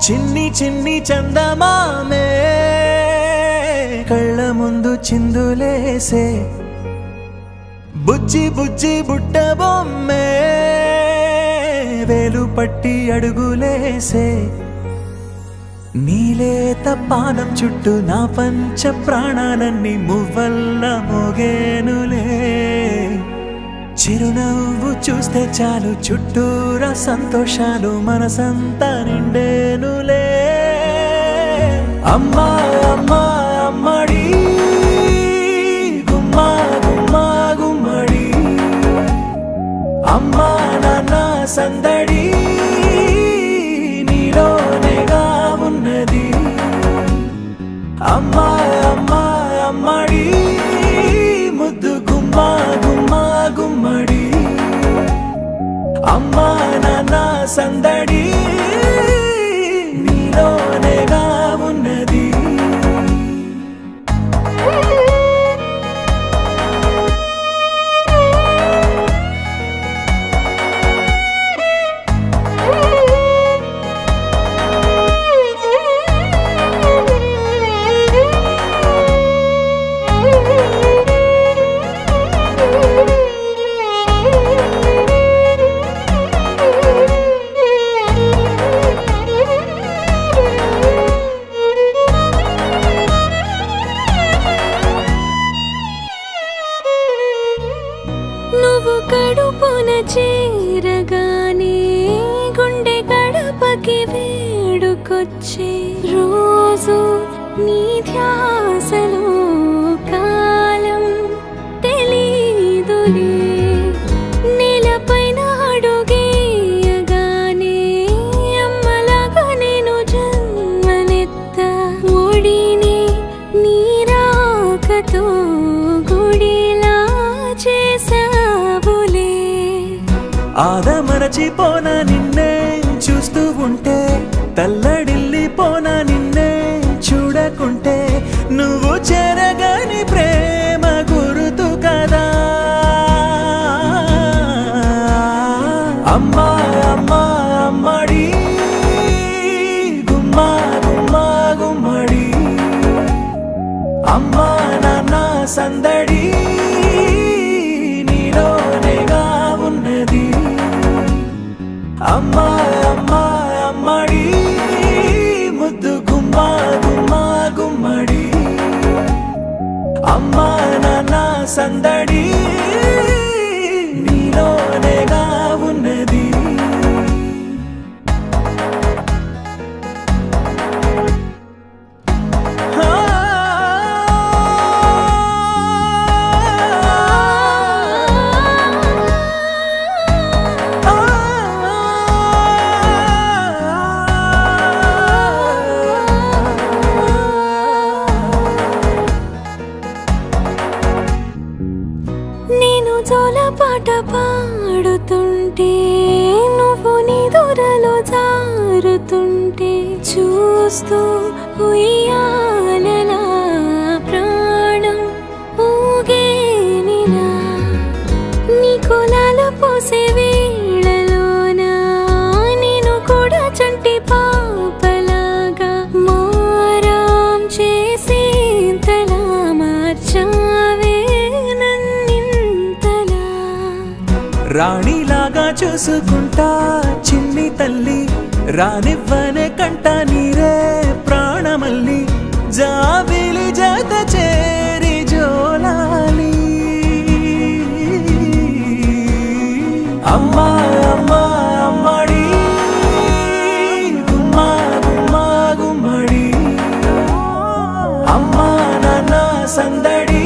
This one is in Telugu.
చిన్ని చిన్ని చందమామే కళ్ళ ముందు చిందులేసే బుజ్జి బుజ్జి బుట్ట బొమ్మే వేలు పట్టి అడుగులేసే నీలేత పానం చుట్టూ నా పంచ ప్రాణాలన్నీ మువ్వల్ల మోగేనులే చిరునవ్వు చూస్తే చాలు చుట్టూరా సంతోషాలు మనసంతా నిండేనులే అమ్మా అమ్మా అమ్మడి గుమ్మా గుమ్మా గుమ్మడి అమ్మా నాన్న సందడి నీలోనేగా ఉన్నది అమ్మా అమ్మా అమ్మడి ముద్దు గుమ్మా గుమ్మా గుమ్మడి అమ్మా నాన్న సందడి నీలోనేగా ఉన్నది కడుపున చేరగానే గుండె గడపకి వేడుకొచ్చే రోజు నీ ధ్యాసలో కాలం తెలీదులే నేలపైన అడుగేయగానే అమ్మలాగా నేను జన్మనెత్త ఒడిని నీ రాకతో గుడిలా చేసా ఆదమరచిపోనా నిన్నే చూస్తూ ఉంటే తల్లడిల్లిపోనా నిన్నే చూడకుంటే నువ్వు చెరగని ప్రేమ గురుతు కదా అమ్మా అమ్మా అమ్మడి గుమ్మా గుమ్మా గుమ్మడి అమ్మా నాన్న సందడి నీలోనేగా ఉన్నది అమ్మా అమ్మా అమ్మడి ముద్దు గుమ్మా గుమ్మా గుమ్మడి అమ్మా నాన్న సందడి నీలోనేగా ఉన్నది పాట పాడుతుంటే నువ్వు నీ దూరలో జారుతుంటే చూస్తూ ఉయ్యాలలా ప్రాణం ఊగేనినా నీ కులాల పోసే వేళలోనా నేను కూడా చంటి పాపలాగా మారాం చేసేంతలా మార్చావే రాణిలాగా చూసుకుంటా చిన్ని తల్లి రానివ్వనే కంట నీరే ప్రాణమల్లి జాబిలి జత చేరి జోలాలి అమ్మా అమ్మా అమ్మడి గుమ్మా గుమ్మా గుమ్మడి అమ్మా నాన్న సందడి